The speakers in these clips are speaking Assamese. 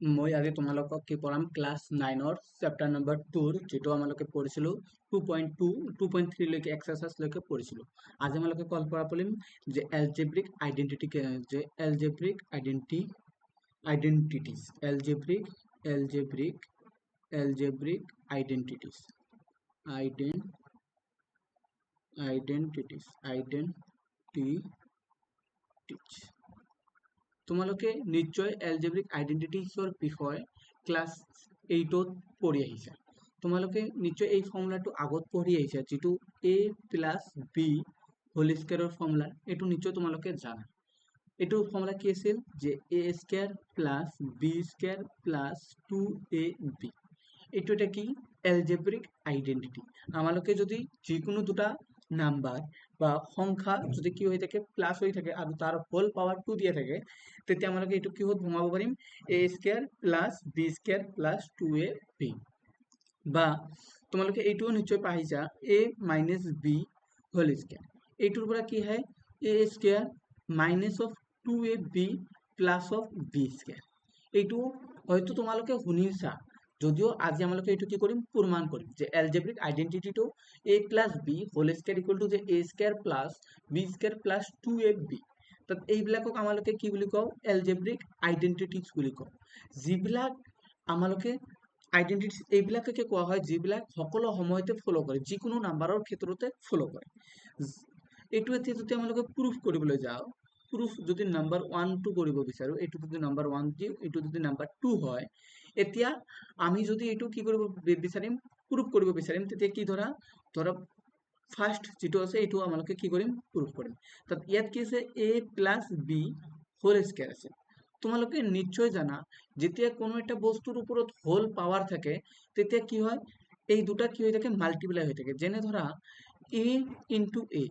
মই আজি তোমালোকক কি পঢ়াম ক্লাছ 9ৰ চেপ্টাৰ নম্বৰ 2 যেটো আমালোকে পঢ়িছিলো 2.2 2.3 লৈকে এক্সাৰসাইজ লৈকে পঢ়িছিলো। আজি আমালোকে কল কৰা পঢ়িম যে এলজেব্ৰিক আইডেন্টিটি যে algebraic identities algebraic identities identities তোমালোকে নিশ্চয় এলজেব্ৰিক আইডেন্টিটিজৰ বিষয়ে ক্লাছ 8ত পঢ়ি আহিছা। তোমালোকে নিশ্চয় এই ফৰ্মুলাটো আগত পঢ়ি আহিছা, যেটো a প্লাস b হোল স্কয়াৰৰ ফৰ্মুলা। এইটো নিশ্চয় তোমালোকে জানা। এইটো ফৰ্মুলা কি আছিল যে a square plus b square plus 2ab। এইটো এটা কি এলজেব্রিক আইডেন্টিটি। আমালোকে যদি যিকোনো দুটা নাম্বার বা সংখ্যা যদি কি হৈ থাকে প্লাস হৈ থাকে আৰু তাৰ হোল পাৱাৰ 2 দিয়া থাকে, তেতিয়া আমালোকে এইটো কিহত ভঙাব পাৰিম a square plus b square plus 2ab। বা তোমালোকে এইটোও নিশ্চয় পাইছা a minus b whole square. এইটোৰ পৰা কি হয় a square minus of 2ab plus of b square. এইটো হয়তো তোমালোকে শুনিছা, যদিও আজি আমালোকে এইটো কি কৰিম প্ৰমাণ কৰিম যে এলজেব্ৰিক আইডেন্টিটিটো a plus b whole square equal to যে a square plus b square plus 2ab। তাত এইবিলাকক আমালোকে কি বুলি কওঁ এলজেব্ৰিক আইডেন্টিটিজ বুলি কওঁ। যিবিলাক আমালোকে আইডেন্টিটিজ এইবিলাকে কোৱা হয় যিবিলাক সকলো সময়তে ফলো কৰে, যিকোনো নাম্বাৰৰ ক্ষেত্ৰতে ফলো কৰে। এইটো এতিয়া যদি আমালোকে প্ৰুফ কৰিবলৈ যাওঁ, প্ৰুফ যদি নাম্বাৰ 1 2 কৰিব বিচাৰো, এইটো যদি নাম্বাৰ 1 দিও, এইটো যদি নাম্বাৰ 2 হয়, এতিয়া আমি যদি এইটো কি কৰিব বিচাৰিম প্ৰুফ কৰিব বিচাৰিম, তেতিয়া কি ধৰা ফাৰ্স্ট যেটো আছে এইটো আমালোকে কি কৰিম প্ৰুফ কৰিম। তাত ইয়াত কি আছে a plus b whole square আছে। তোমালোকে নিশ্চয় জানা যেতিয়া কোনো একটা বস্তুৰ ওপৰত হোল পাৱাৰ থাকে তেতিয়া কি হয় এই দুটা কি হৈ থাকে মাল্টিপ্লাই হৈ থাকে। যেনে ধৰা a ইনটু a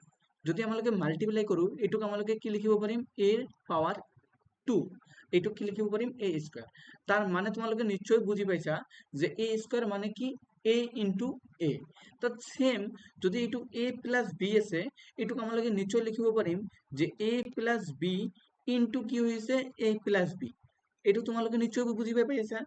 যদি আমালোকে মাল্টিপ্লাই কৰো, এইটোক আমালোকে কি লিখিব পাৰিম a ৰ পাৱাৰ 2। এইটো কি লিখিব পাৰিম a স্কয়াৰ। তাৰ মানে তোমালোকে নিশ্চয় বুজি পাইছা যে a স্কয়াৰ মানে কি a ইনটু a। তাত সেম যদি এইটো a প্লাস b আছে, এইটোক আমালোকে নিশ্চয় লিখিব পাৰিম যে a প্লাস b ইনটু কি হৈছে a প্লাস b। এইটো তোমালোকে নিশ্চয় বুজি পাইছা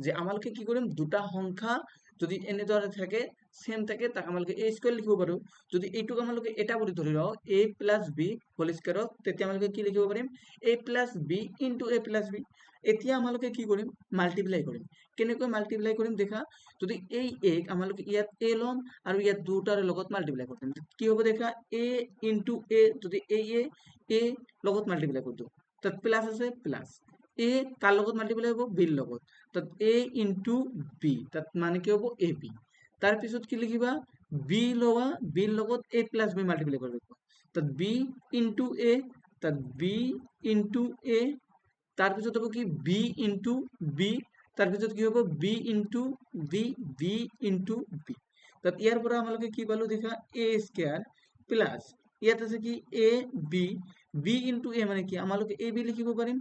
যে আমালোকে কি কৰিম দুটা সংখ্যা যদি এনেদৰে থাকে সেম থাকে তাক আমালোকে a স্কয়াৰ লিখিব পাৰো। যদি এইটোক আমালোকে এটা বুলি ধৰি লও a প্লাস b হোল স্কয়াৰত, তেতিয়া আমালোকে কি লিখিব পাৰিম a plus b into a plus b। এতিয়া আমালোকে কি কৰিম মাল্টিপ্লাই কৰিম। কেনেকৈ মাল্টিপ্লাই কৰিম দেখা, যদি এই a আমালোকে ইয়াত a লম আৰু ইয়াত দুটাৰ লগত মাল্টিপ্লাই কৰিম, কি হ'ব দেখা a ইনটু a, যদি a লগত মাল্টিপ্লাই কৰি দিওঁ তাত প্লাস আছে প্লাস a কাৰ লগত মাল্টিপ্লাই হ'ব b ৰ লগত, তাত a ইনটু b তাত মানে কি হ'ব ab। তাৰ পিছত কি লিখিবা b লবা b ৰ লগত a প্লাস b মাল্টিপ্লাই কৰিব, তাত b ইনটু a, তাত b ইনটু a, তাৰ পিছত হ'ব কি b ইনটু b, তাৰ পিছত কি হ'ব b into b, b into b। তাত ইয়াৰ পৰা আমালোকে কি পালো দেখা a স্কয়াৰ প্লাস ইয়াত আছে কি a b, b into a মানে কি আমালোকে a b লিখিব পাৰিম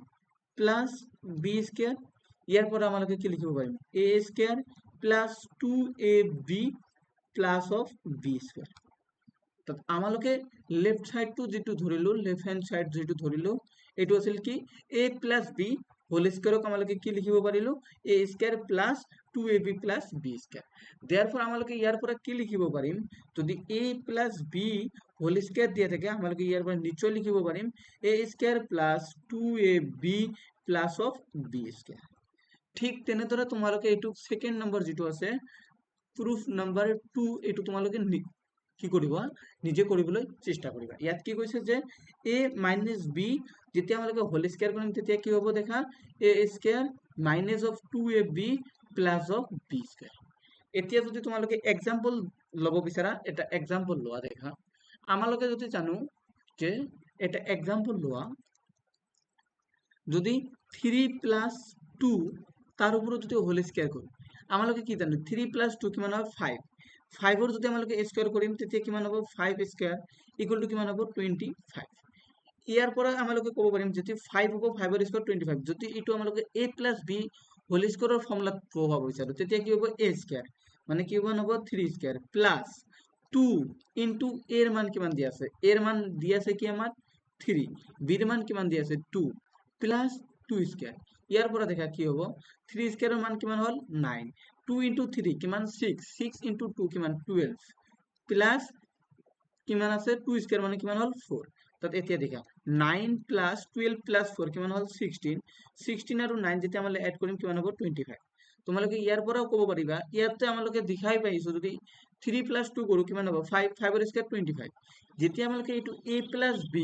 প্লাস b স্কয়াৰ। ইয়াৰ পৰা আমালোকে কি লিখিব পাৰিম a square plus 2ab plus of b square. তাত আমালোকে লেফট সাইডটো যেটো ধৰিলো লেফট হ্যান্ড সাইড যেটো ধৰিলো এইটো আছিল কি a প্লাস b হোল স্কয়াৰক আমালোকে কি লিখিব পাৰিলো a square plus 2ab plus b square. Therefore আমালোকে ইয়াৰ পৰা কি লিখিব পাৰিম যদি a plus b whole square দিয়া থাকে আমালোকে ইয়াৰ পৰা নিশ্চয় লিখিব পাৰিম a square plus 2ab plus of b square. ঠিক তেনেদৰে তোমালোকে এইটো সেকেন্ড নম্বৰ যেটো আছে প্ৰুফ নম্বৰ 2 এইটো তোমালোকে কি কৰিবা নিজে কৰিবলৈ চেষ্টা কৰিবা। ইয়াত কি কৈছে যে a মাইনাস b যেতিয়া আমালোকে হোল স্কয়াৰ কৰিম তেতিয়া কি হ'ব দেখা a square minus of 2ab plus of b square. এতিয়া যদি তোমালোকে এক্সাম্পল ল'ব বিচাৰা এটা এক্সাম্পল লোৱা দেখা, আমালোকে যদি জানো যে এটা এক্সাম্পল লোৱা যদি 3 প্লাস 2 তার উপরে যদি হোল স্কয়ার করি, আমালোকে কি জানো 3 প্লাস 2 কিমান হয় 5, 5 ৰ যদি আমালোকে স্কয়াৰ কৰিম তেতিয়া কিমান হ'ব 5 স্কয়াৰ ইকুয়াল টু কিমান হ'ব 25। ইয়াৰ পৰা আমালোকে ক'ব পাৰিম যদি 5 হ'ব 5 ৰ স্কয়াৰ 25, যদি এইটো আমালোকে a প্লাস b হোল স্কয়াৰৰ ফৰ্মুলাত প্ৰভাৱ বিচাৰো তেতিয়া কি হ'ব a স্কয়ার মানে কি হ'ব 3 স্কয়ার প্লাস 2 ইনটু a এর মান কিমান দিয়া আছে, a এর মান দিয়া আছে কি আমাৰ 3, b এৰ মান কিমান দিয়া আছে 2 প্লাস 2 স্কয়াৰ ইয়াৰ পৰা দেখা কি হ'ব 3 স্কয়াৰৰ মান কিমান হ'ল 9 2 * 3 কিমান 6 6 * 2 কিমান 12 প্লাস কিমান আছে 2 স্কয়াৰ মানে কিমান হ'ল 4 তাত এতিয়া দেখা 9 + 12 + 4 কিমান হ'ল 16 16 আৰু 9 যেতিয়া আমৰা এড কৰিম কিমান হ'ব 25 তোমালোকে ইয়াৰ পৰাও ক'ব পাৰিবা ইয়াতে আমালোকে দেখাই পাইছো যদি 3 + 2 কৰো কিমান হ'ব 5 5 ৰ স্কয়াৰ 25 যেতিয়া আমালোকে এইটো a + b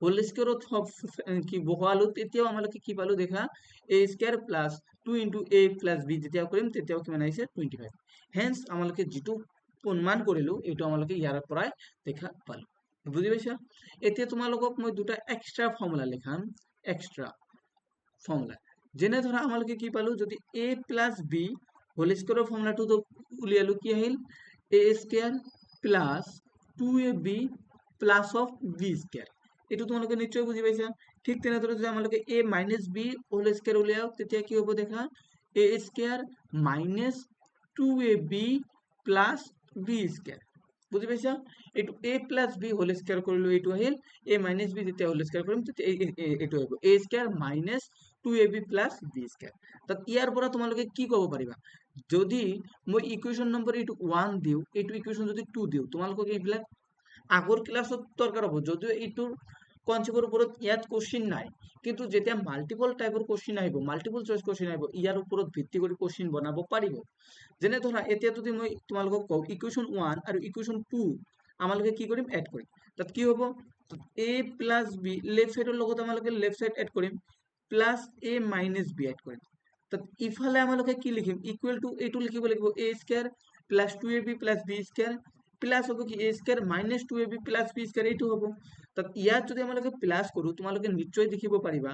হোল স্কয়াৰত কি বহালো তেতিয়াও আমালোকে কি পালো দেখা a square plus 2 * a + b যেতিয়া কৰিম তেতিয়াও কিমান আহিছে 25 হেন্স আমালোকে যেটো অনুমান কৰিলো এইটো আমালোকে ইয়াৰ পৰাই দেখা পালো বুজি পাইছা এতিয়া তোমালোকক মই দুটা এক্সট্ৰা ফৰ্মুলা লিখাম এক্সট্ৰা ফৰ্মুলা যেনে ধৰা আমালোকে কি পালো যদি a + b হোল স্কয়াৰৰ ফৰ্মুলাটো তো উলিয়ালো কি আহিল a square plus 2ab plus of b square এটো তোমালোকে নিশ্চয় বুজি পাইছা ঠিক তেনেদৰে যদি আমালোকে a - b হোল স্কয়াৰ উলিয়াও তেতিয়া কি হ'ব দেখা a square minus 2ab plus b square বুজি পাইছা এটো a + b হোল স্কয়াৰ কৰিলো এটো আহিল a - b যেতিয়া হোল স্কয়াৰ কৰিম তেতিয়া এটো হ'ব a square minus 2ab plus b square তাত ইয়াৰ পৰা তোমালোকে কি ক'ব পাৰিবা যদি মই ইকুৱেশ্যন নম্বৰ এইটো 1 দিও এইটো ইকুৱেশ্যন যদি 2 দিও তোমালোকক এইবিলাক আগৰ ক্লাছত দৰকাৰ হ'ব যদিও এইটোৰ কনসেপ্টৰ ওপৰত ইয়াত কোশ্চিন নাই কিন্তু যেতিয়া মাল্টিপল টাইপৰ কোশ্চিন আহিব মাল্টিপল চয়েস কোশ্চিন আহিব ইয়াৰ ওপৰত ভিত্তি কৰি কোশ্চিন বনাব পাৰিব যেনে ধৰা এতিয়া যদি মই তোমালোকক কওঁ ইকুৱেশ্যন 1 আৰু ইকুৱেশ্যন 2 আমালোকে কি কৰিম এড কৰিম তাত কি হ'ব a + b লেফট সাইডৰ লগত আমালোকে লেফট সাইড এড কৰিম plus a minus b add কৰিম তাত ইফালে আমালোকে কি লিখিম ইকুৱেল টু এইটো লিখিব লাগিব a square plus 2ab plus b square plus হ'ব কি a square minus 2ab plus b square এইটো হ'ব তাত ইয়াত যদি আমালোকে প্লাস কৰো তোমালোকে নিশ্চয় দেখিব পাৰিবা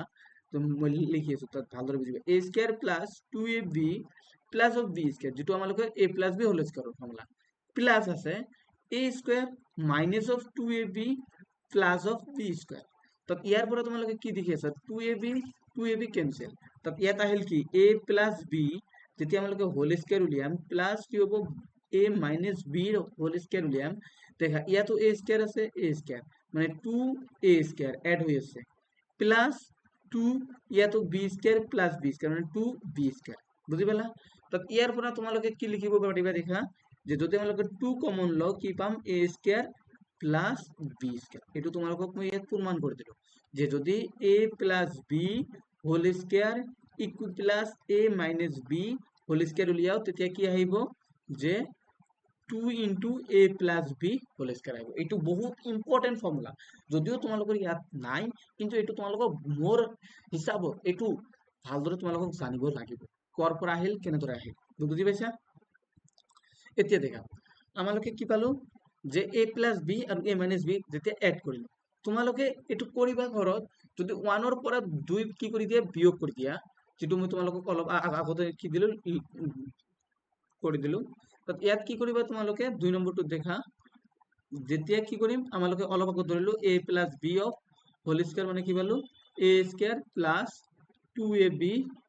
তো মই লিখি আছো তাত ভালদৰে বুজিবা a square plus 2ab plus of b square যেটো আমালোকে a প্লাস b হোল স্কয়াৰৰ ফৰ্মুলা প্লাস আছে a square minus of 2ab plus of b square তাত ইয়াৰ পৰা তোমালোকে কি দেখি আছা 2ab কেনসেল তাত ইয়াত আহিল কি a plus b যেতিয়া আমালোকে হোল স্কয়াৰ উলিয়াম প্লাস কি হ'ব a minus b ৰ হোল স্কয়াৰ উলিয়াম দেখা ইয়াতো a স্কয়াৰ আছে a স্কয়াৰ মানে 2a স্কয়াৰ এড হৈ আছে প্লাস 2 ইয়াতো b square plus b square মানে 2b স্কয়াৰ বুজি পালা তাত ইয়াৰ পৰা তোমালোকে কি লিখিব পাৰিবা দেখা যে যদি আমালোকে 2 কমন লও কি পাম a square plus b square এটো তোমালোকক মই ইয়াত প্ৰমাণ কৰি দিলো যে যদি a plus b whole square equal plus a minus b whole square উলিয়াও তেতিয়া কি আহিব যে 2 * a plus b whole square আহিব এটো বহুত ইম্পর্টেন্ট ফর্মুলা যদিও তোমালোকৰ ইয়াত নাই কিন্তু এটো তোমালোকৰ মোৰ হিচাপত এটো ভালদৰে তোমালোকক জানিব লাগিব কৰ পৰা আহিল কেনেদৰে আহিল বুজি পাইছা এতিয়া দেখা আমালোকে কি পালো যে a plus b আৰু a minus b যেতিয়া এড কৰিলো তোমালোকে এটো কৰিবা ঘৰত যদি 1 ৰ পৰা 2 কি কৰি দিয়া বিয়োগ কৰি দিয়া যেটো মই তোমালোকক অলপ আগতে কি দিলো কৰি দিলো তাত ইয়াত কি কৰিবা তোমালোকে 2 নম্বৰটো দেখা যেতিয়া কি কৰিম আমালোকে অলপ আগত ধৰিলো a plus b of whole square মানে কি পালো a square plus 2ab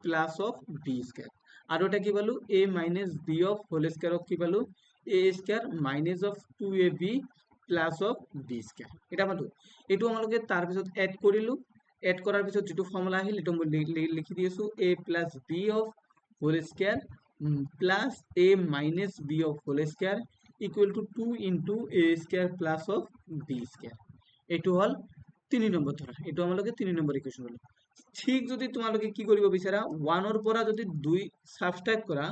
plus of b square আৰু এটা কি পালো a minus b of whole square কি পালো a square minus of 2ab plus of b square এটা পালো এটো আমালোকে তাৰ পিছত এড কৰিলো এড কৰাৰ পিছত যেটো ফৰ্মুলা আহিল এটো মই লিখি দিছো a plus b of whole square plus a minus b of whole square equal to 2 * a square plus of b square এটো হল 3 নম্বৰ ধৰা এটো আমালোকে 3 নম্বৰ ইকুৱেশ্যন হল ঠিক যদি তোমালোকে কি কৰিব বিচাৰা 1 ৰ পৰা যদি 2 সাবট্ৰাক্ট কৰা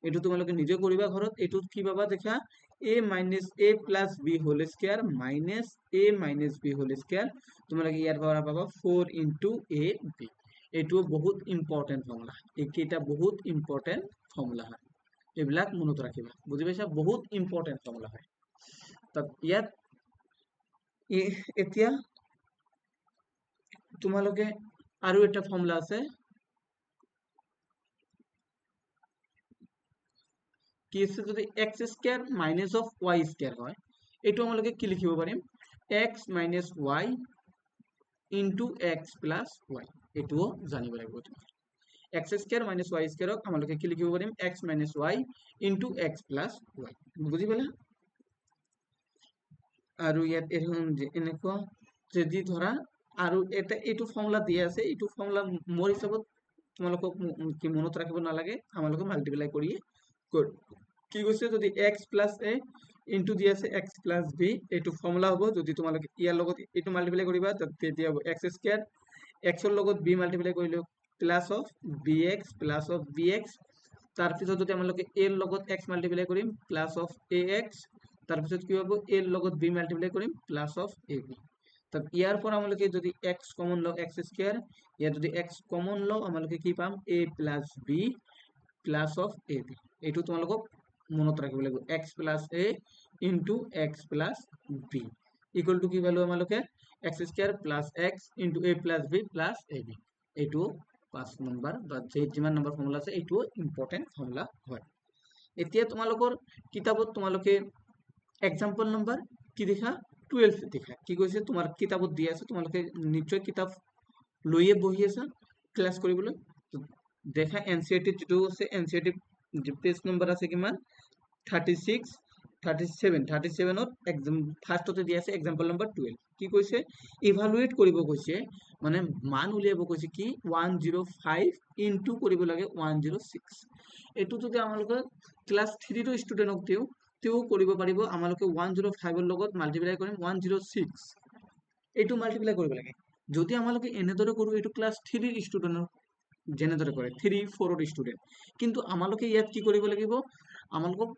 এটো তোমালোকে নিজে কৰিবা ঘৰত এটো কি পাবা দেখা a minus a plus b whole square minus a minus b whole square তোমালোকে ইয়াৰ পৰা পাবা 4 * a b এটো বহুত ইম্পৰ্টেন্ট ফৰ্মুলা এইকেইটা বহুত ইম্পৰ্টেন্ট ফৰ্মুলা হয় এইবিলাক মনত ৰাখিবা বুজি পাইছা বহুত ইম্পৰ্টেন্ট ফৰ্মুলা হয় তাত ইয়াত এতিয়া তোমালোকে আৰু এটা ফৰ্মুলা আছে কি আছে যদি x square minus of y square হয় এটো আমালোকে কি লিখিব পাৰিম x minus y into x plus y এটোও জানিব লাগিব তুমি x স্কয়ার minus y স্কয়ারক আমালোকে কি লিখিব পাৰিম x minus y into x plus y বুজি পালা আৰু ইয়াত এনেকুৱা যদি ধৰা আৰু এটা এটো ফৰ্মুলা দিয়া আছে এটো ফৰ্মুলা মোৰ হিচাপত তোমালোকক কি মনত ৰাখিব নালাগে, আমালোকে মাল্টিপ্লাই কৰিয়ে কি কৈছে, যদি x প্লাছ a ইনটু দি আছে x প্লাছ b, এইটো ফৰ্মুলা হ'ব। যদি তোমালোকে ইয়াৰ লগত এইটো মাল্টিপ্লাই কৰিবা তেতিয়া হ'ব x স্কয়াৰ, x ৰ লগত b মাল্টিপ্লাই কৰিলে plus of bx plus of bx, তাৰপিছত যদি আমালোকে a ৰ লগত x মাল্টিপ্লাই কৰিম প্লাছ অফ ax, তাৰপিছত কি হ'ব a ৰ লগত b মাল্টিপ্লাই কৰিম প্লাছ অফ ab। তাত ইয়াৰ পৰা আমালোকে যদি x কমন লওঁ x স্কয়াৰ, ইয়াত যদি x কমন লওঁ আমালোকে কি পাম a plus b plus of ab। এইটো তোমালোকক মনত ৰাখিব লাগিব, x plus a into x plus b equal to কি পালো আমালোকে x square plus x into a plus b plus ab। এইটো 5 নম্বৰ বা যিমান নম্বৰ ফৰ্মুলা আছে এইটো ইম্পৰ্টেন্ট ফৰ্মুলা হয়। এতিয়া তোমালোকৰ কিতাপত তোমালোকে এক্সাম্পল নম্বৰ কি দেখা 12 দেখা, কি কৈছে তোমাৰ কিতাপত দিয়া আছে, তোমালোকে নিশ্চয় কিতাপ লৈয়ে বহি আছা ক্লাছ কৰিবলৈ। দেখা এনসিইআৰটি যেটো আছে এনসিইআৰটি পেজ নম্বৰ আছে কিমান 36 37 ত একদম ফাৰ্ষ্টতে দিয়া আছে এক্সাম্পল নম্বৰ 12। কি কৈছে ইভালুৱেট কৰিব কৈছে, মানে মান উলিয়াব কৈছে কি 105 ইনটু কৰিব লাগে 106। এইটো যদি আমালোকে ক্লাছ 3 ৰ ষ্টুডেন্টক দিও তেও কৰিব পাৰিব। আমালোকে 105 ৰ লগত মাল্টিপ্লাই কৰিম 106, এইটো মাল্টিপ্লাই কৰিব লাগে। যদি আমালোকে এনেদৰে কৰো এইটো ক্লাছ 3 ৰ ষ্টুডেন্টক যেনেদৰে কৰে 3 4 ৰ ষ্টুডেন্ট, কিন্তু আমালোকে ইয়াত কি কৰিব লাগিব, আমালোকক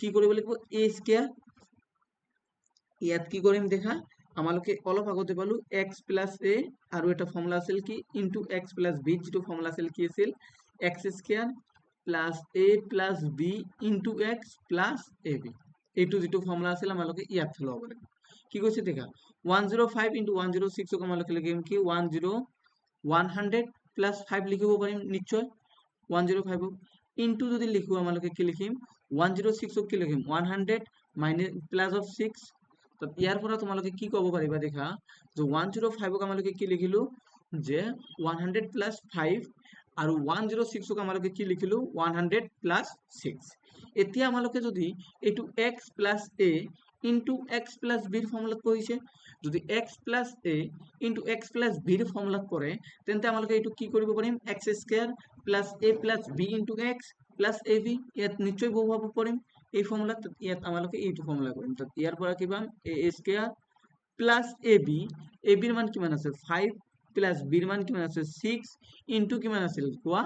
কি কৰিব লাগিব a স্কয়াৰ, ইয়াত কি কৰিম দেখা আমালোকে অলপ আগতে পালো x প্লাছ a আৰু এটা ফৰ্মুলা আছিল কি ইনটু x প্লাছ b, যেটো ফৰ্মুলা আছিল কি আছিল x square plus a plus b into x plus ab। এইটো যেটো ফৰ্মুলা আছিল আমালোকে ইয়াত লব লাগিব। কি কৈছে দেখা 105 ইনটু 106 ক আমালোকে লিখিম কি 100 প্লাছ 5 লিখিব পাৰিম নিশ্চয় 105 ইনটু যদি লিখো আমালোকে কি লিখিম 106 ক কি লিখিম 100 মাইনাস প্লাস অফ 6। তো ইয়াৰ পৰা তোমালোকে কি ক'ব পাৰিবা দেখা যে 105 ক আমালোকে কি লিখিলো যে 100 প্লাস 5 আৰু 106 ক আমালোকে কি লিখিলো 100 প্লাস 6। এতিয়া আমালোকে যদি এইটো x plus a into x plus b ৰ ফৰ্মুলাত কৰিছে, যদি x plus a into x plus b ৰ ফৰ্মুলাত কৰে তেন্তে আমালোকে এইটো কি কৰিব পাৰিম x square plus a plus b into x plus ab, ইয়াত নিশ্চয় বহুৱাব পাৰিম এই ফৰ্মুলাত। ইয়াত আমালোকে এইটো ফৰ্মুলা কৰিম, তো ইয়াৰ পৰা কি পাম a square plus ab, ab ৰ মান কিমান আছে 5 প্লাস b ৰ মান কিমান আছে 6 ইনটু কিমান আছিল কোৱা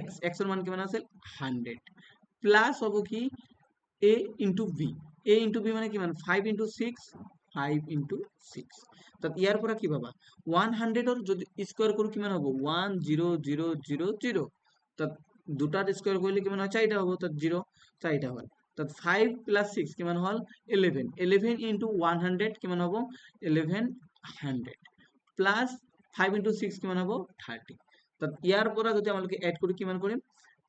x, x ৰ মান কিমান আছিল 100 প্লাস হ'ব কি a into b, a into b মানে কিমান 5 ইনটু 6 5 ইনটু 6। তো ইয়াৰ পৰা কি পাবা 100 ৰ যদি স্কয়াৰ কৰো কিমান হ'ব 10000। তো দুটাৰ স্কয়াৰ কৰিলে কিমান হয় 4টা হ'ব, তো 0 4টা হ'ল। তো 5 প্লাস 6 কিমান হ'ল 11, 11 ইনটু 100 কিমান হ'ব 1100 প্লাস 5 ইনটু 6 কিমান হ'ব 30। তো ইয়াৰ পৰা যদি আমালোকে এড কৰো কিমান কৰিম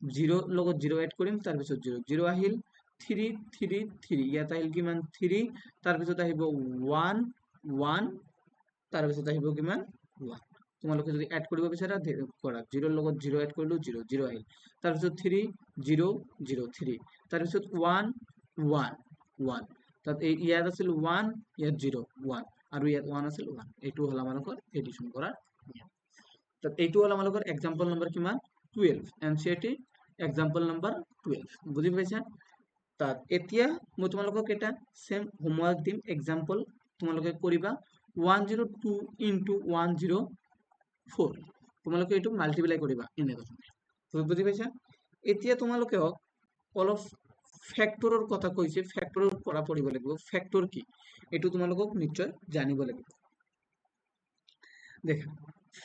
0 লগত 0 এড কৰিম, তাৰ পিছত 0 0 আহিল 3 3 3, ইয়াত আহিল কিমান 3, তাৰ পিছত আহিব 1 1, তাৰ পিছত আহিব কিমান 1। তোমালোকে যদি এড কৰিব বিচাৰা কৰা 0 লগত 0 এড কৰিলো 0 0 আহিল, তাৰ পিছত 3 0 0 3, তাৰ পিছত 1 1 1, তাত ইয়াত আছিল 1 ইয়াত 0 1 আৰু ইয়াত 1 আছিল 1। এইটো হল আমালোকৰ এডিশন কৰাৰ নিয়ম। তাত এইটো হল আমালোকৰ এক্সাম্পল নম্বৰ কিমান 12, এনসিইআৰটি এক্সাম্পল নম্বৰ 12 বুজি পাইছা। তাত এতিয়া মই তোমালোকক এটা সেম হোমৱৰ্ক দিম, এক্সাম্পল তোমালোকে কৰিবা 102 ইনটু 104, তোমালোকে এইটো মাল্টিপ্লাই কৰিবা এনেধৰণে বুজি পাইছা। এতিয়া তোমালোকে অলপ ফ্যাক্টৰৰ কথা কৈছে, ফ্যাক্টৰৰ পৰা পঢ়িব লাগিব। ফ্যাক্টৰ কি এইটো তোমালোকক নিশ্চয় জানিব লাগিব। দেখা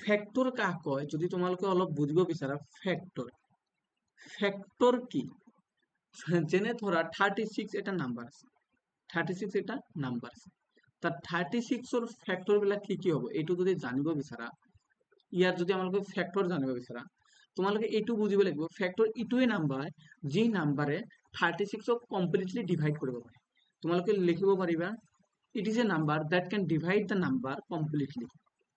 ফ্যাক্টৰ কাক কয় যদি তোমালোকে অলপ বুজিব বিচাৰা ফ্যাক্টৰ ফ্যাক্টৰ কি, যেনে ধৰা 36 এটা নাম্বাৰ আছে, 36 এটা নাম্বাৰ আছে, তাৰ 36 ৰ ফ্যাক্টৰ বিলাক কি কি হ'ব এইটো যদি জানিব বিচাৰা, ইয়াৰ যদি আমালোকে ফ্যাক্টৰ জানিব বিচাৰা তোমালোকে এইটো বুজিব লাগিব ফ্যাক্টৰ ইটোৱে নাম্বাৰ যি নাম্বাৰে 36 ক কমপ্লিটলি ডিভাইড কৰিব পাৰে। তোমালোকে লিখিব পাৰিবা it is a number that can divide the number completely,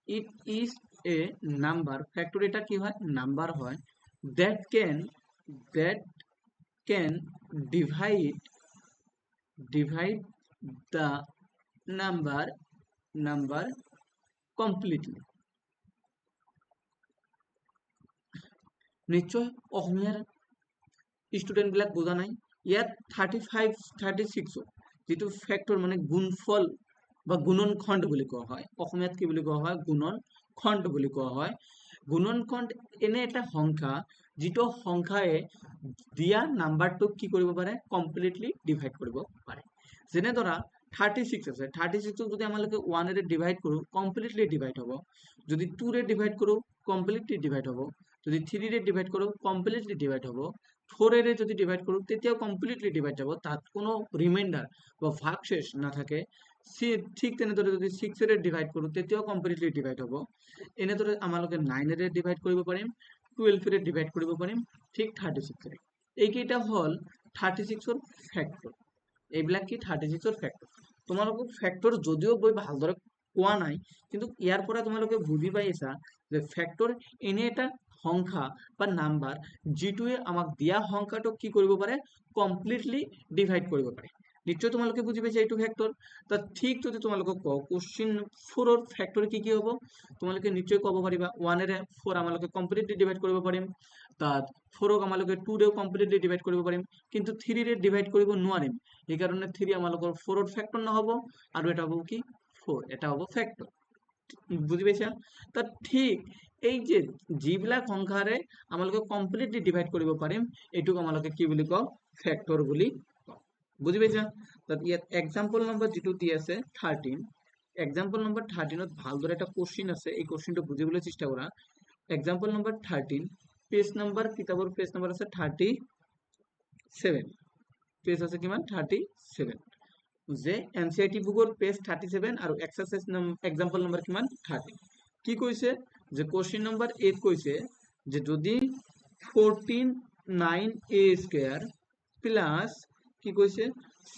it is a number factor এটা কি হয় নাম্বার হয় that can divide the number completely, নিশ্চয় অসমীয়াৰ ষ্টুডেণ্টবিলাক বুজা নাই। ইয়াত 35 36 যিটো ফেক্টৰ মানে গুণফল বা গুণনখণ্ড বুলি কোৱা হয়, অসমীয়াত কি বুলি কোৱা হয়, গুণনখণ্ড বুলি কোৱা হয়। গুণনখণ্ড এনে এটা সংখ্যা যিটো সংখ্যাই দিয়া নাম্বাৰটোক কি কৰিব পাৰে, কমপ্লিটলি ডিভাইড কৰিব পাৰে। যেনে ধৰা 36 আছে, 36ক যদি আমালোকে 1ৰে ডিভাইড কৰোঁ কমপ্লিটলি ডিভাইড হ'ব, যদি 2ৰে ডিভাইড কৰোঁ কমপ্লিটলি ডিভাইড হ'ব, যদি 3ৰে ডিভাইড কৰোঁ কমপ্লিটলি ডিভাইড হ'ব, 4ৰে যদি ডিভাইড কৰোঁ তেতিয়াও কমপ্লিটলি ডিভাইড যাব, তাত কোনো ৰিমাইণ্ডাৰ বা ভাগশেষ নাথাকে। ঠিক তেনেদৰে যদি 6ৰে ডিভাইড কৰোঁ তেতিয়াও কমপ্লিটলি ডিভাইড হ'ব। এনেদৰে আমালোকে 9ৰে ডিভাইড কৰিব পাৰিম, 12ৰে ডিভাইড কৰিব পাৰিম, ঠিক 36ৰে। এইকেইটা হ'ল 36ৰ ফেক্টৰ। এইবিলাক কি 36ৰ ফেক্টৰ। তোমালোকক ফেক্টৰ যদিও বই ভালদৰে কোৱা নাই, কিন্তু ইয়াৰ পৰা তোমালোকে বুজি পাইছা যে ফেক্টৰ এনে এটা সংখ্যা বা নাম্বাৰ যিটোৱে আমাক দিয়া সংখ্যাটোক কি কৰিব পাৰে, কমপ্লিটলি ডিভাইড কৰিব পাৰে। নিশ্চয় তোমালোকে বুজি পাইছা এইটো ফেক্টৰ। তাত ঠিক যদি তোমালোকক কওঁ কুৱেশ্যন 4ৰ ফেক্টৰ কি কি হ'ব, তোমালোকে নিশ্চয় ক'ব পাৰিবা 1ৰে 4 আমালোকে কমপ্লিটলি ডিভাইড কৰিব পাৰিম, তাত 4ক আমালোকে 2ৰেও কমপ্লিটলি ডিভাইড কৰিব পাৰিম, কিন্তু 3ৰে ডিভাইড কৰিব নোৱাৰিম। সেইকাৰণে 3 আমালোকৰ 4ৰ ফেক্টৰ নহ'ব, আৰু এটা হ'ব কি 4, এটা হ'ব ফেক্টৰ। বুজি পাইছা? তাত ঠিক এই যে যিবিলাক সংখ্যাৰে আমালোকে কমপ্লিটলি ডিভাইড কৰিব পাৰিম, এইটোক আমালোকে কি বুলি কওঁ, ফেক্টৰ বুলি কওঁ। বুজি পাইছা? তাত ইয়াত এক্সাম্পল নম্বৰ যিটো দি আছে 13, এক্সাম্পল নম্বৰ 13ত ভালদৰে এটা কুৱেশ্যন আছে, এই কুৱেশ্যনটো বুজিবলৈ চেষ্টা কৰা। এক্সাম্পল নম্বৰ 13, পেজ নম্বৰ, কিতাপৰ পেজ নম্বৰ আছে 37, পেজ আছে কিমান 37, যে এনচিইআৰটি বুকৰ পেজ 37 আৰু এক্সাৰসাইজ এক্সাম্পল নম্বৰ কিমান 30। কি কৈছে যে কোশ্চেন নম্বৰ 8 কৈছে যে যদি 49a স্কয়ার প্লাস কি কৈছে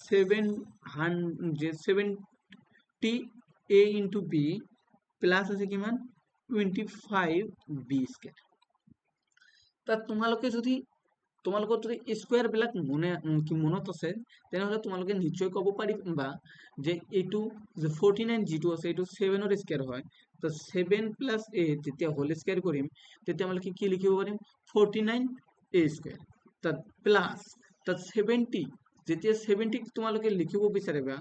70a ইনটু b প্লাস আছে কিমান 25b স্কয়ার। তাত তোমালোকে যদি তোমালোকৰ যদি স্কয়াৰ বিলাক মনত আছে তেনেহলে তোমালোকে নিশ্চয় ক'ব পাৰিবা যে এইটো যে 49 যিটো আছে এইটো 7ৰ স্কয়াৰ হয়, তো 7 প্লাস a যেতিয়া হোল স্কয়াৰ কৰিম তেতিয়া আমালোকে কি লিখিব পাৰিম 49a স্কয়াৰ। তাত প্লাস তাত 70 যেতিয়া 70 তোমালোকে লিখিব বিচাৰিবা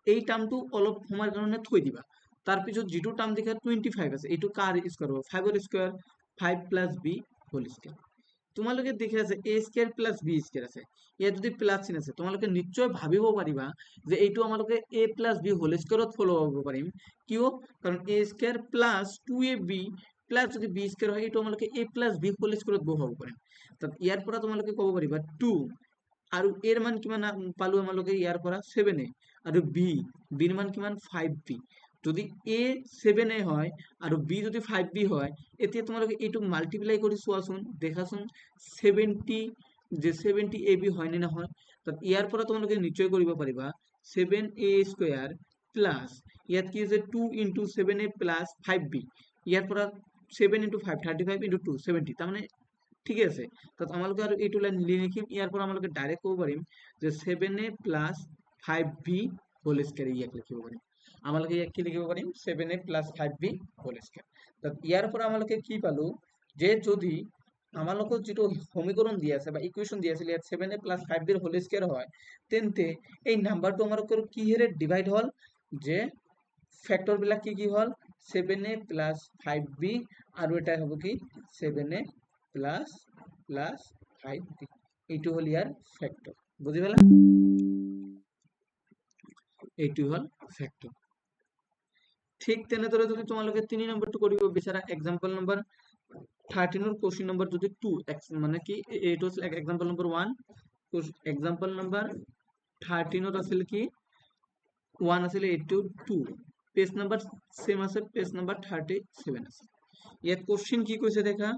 এই টাৰ্মটো অলপ সময়ৰ কাৰণে থৈ দিবা, তাৰ পিছত যিটো টাৰ্ম দেখা 25 আছে এইটো কাৰ স্কয়াৰ হ'ব 5ৰ square, 5 plus b whole square. তোমালোকে দেখি আছে a square plus b square আছে, ইয়াত যদি প্লাস চিন আছে তোমালোকে নিশ্চয় ভাবিব পাৰিবা যে এইটো আমালোকে a প্লাস b হোল স্কয়াৰত ফলো কৰিব পাৰিম, কিয় কাৰণ a square plus 2ab plus যদি b স্কয়াৰ হয় এইটো আমালোকে a প্লাস b হোল স্কয়াৰত বহুৱাব পাৰিম। তাত ইয়াৰ পৰা তোমালোকে ক'ব পাৰিবা 2 আৰু a ৰ মান কিমান পালো আমালোকে ইয়াৰ পৰা 7a আৰু b ৰ মান কিমান 5b। যদি a 7a হয় আৰু b যদি 5b হয় এতিয়া তোমালোকে এইটো মাল্টিপ্লাই কৰি চোৱাচোন দেখাচোন 70 যে 70ab হয় নে নহয়। তাত ইয়াৰ পৰা তোমালোকে নিশ্চয় কৰিব পাৰিবা 7a স্কয়াৰ প্লাস ইয়াত কি আছে 2 ইনটু 7a প্লাস 5b, ইয়াৰ পৰা 7 ইনটু 5 35 ইনটু 2 70, তাৰ মানে ঠিক আছে। তাত আমালোকে আৰু এইটো লাইন লিখিম, ইয়াৰ পৰা আমালোকে ডাইৰেক্ট ক'ব পাৰিম যে 7a plus 5b whole square ইয়াক লিখিব পাৰিম। আমালোকে ইয়াক কি লিখিব পাৰিম 7a plus 5b whole square. তাত ইয়াৰ পৰা আমালোকে কি পালো যে যদি আমালোকৰ যিটো সমীকৰণ দিয়া আছে বা ইকুৱেশ্যন দিয়া আছিল ইয়াত 7a plus 5b whole square হয়, তেন্তে এই নাম্বাৰটো আমালোকৰ কিহেৰে ডিভাইড হ'ল যে ফেক্টৰ বিলাক কি কি হ'ল 7a প্লাস 5b আৰু এটা হ'ব কি 7a প্লাস 5b, এইটো হ'ল ইয়াৰ ফেক্টৰ। বুজি পালা? এইটো হ'ল ফেক্টৰ। ঠিক তেনেদৰে যদি তোমালোকে 3 নম্বৰটো কৰিব বিচাৰা এক্সাম্পল নম্বৰ 13ৰ কোশ্চেন নম্বৰ যদি 2 মানে কি এইটো আছিল এক্সাম্পল নম্বৰ 1, এক্সাম্পল নম্বৰ 13ত আছিল কি 1 আছিল, এইটো 2, পেজ নম্বৰ সেম আছে, পেজ নম্বৰ 37 আছে। ইয়াত কোশ্চেন কি কৈছে দেখা,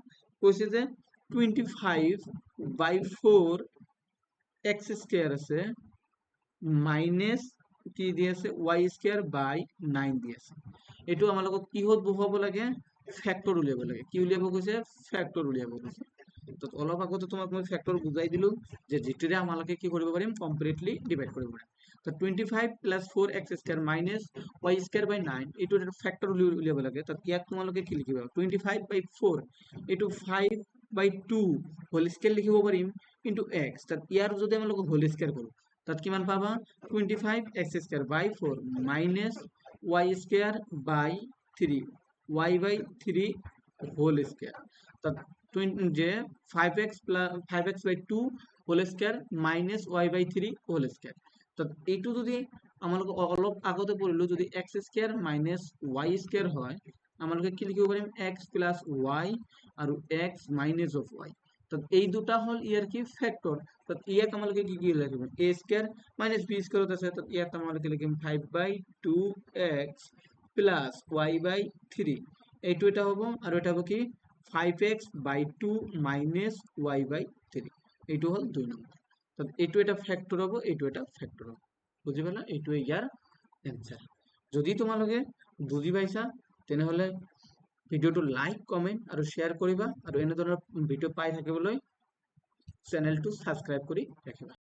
কৈছে যে 25/4 x স্কয়ার আছে মাইনাস কি দি আছে y স্কয়ার বাই 9 দি আছে। এইটো আমালোকক কিহত বহুৱাব লাগে ফেক্টৰ উলিয়াব লাগে। কি উলিয়াব কৈছে ফেক্টৰ উলিয়াব কৈছে। তো অলপ আগতে তোমাক মই ফেক্টৰ বুজাই দিলো যে যেটিৰে আমালোকে কি কৰিব পাৰিম কমপ্লিটলি ডিভাইড কৰিব পাৰিম। তো 25 plus 4x square minus y square by 9 এইটো ফেক্টৰ উলিয়াব লাগে। তো ইয়াত তোমালোকে কি লিখিবা 25/4 এইটো 5 বাই 2 হোল স্কেয়াৰ লিখিব পাৰিম ইনটু x তাত ইয়াৰ যদি আমি হোল স্কেয়াৰ কৰো তাত কিমান পাবা 25 x স্কয়ার বাই 4 মাইনাস y স্কয়ার বাই 3 y বাই 3 হোল স্কয়ার তাত যে 5x প্লাস 5x বাই 2 হোল স্কয়ার মাইনাস y বাই 3 হোল স্কয়ার তাত এইটো যদি আমালোকে অলপ আগতে পঢ়িলো যদি x square minus y square হয় আমালোকে কি লিখিব পাৰিম x প্লাস y আৰু x মাইনাস অফ y তাত এই দুটা হল ইয়াৰ কি ফ্যাক্টর তাত ইয়াক আমালোকে কি কি লিখিব a square minus b square আছে তাত ইয়াত আমালোকে লিখিম 5/2x প্লাস y বাই 3 এইটো এটা হ'ব আৰু এটা হ'ব কি 5x/2 মাইনাস y বাই 3 এইটো হল 2 নম্বৰ তাত এইটো এটা ফ্যাক্টৰ হ'ব এইটো এটা ফ্যাক্টৰ হ'ব বুজি পালা এইটো ইয়াৰ এনসাৰ যদি তোমালোকে বুজি পাইছা তেনেহলে ভিডিওটো লাইক কমেন্ট আৰু শ্বেয়াৰ কৰিবা আৰু এনে ধৰণৰ ভিডিও পাই থাকিবলৈ চেনেলটো সাবস্ক্ৰাইব কৰি ৰাখিবা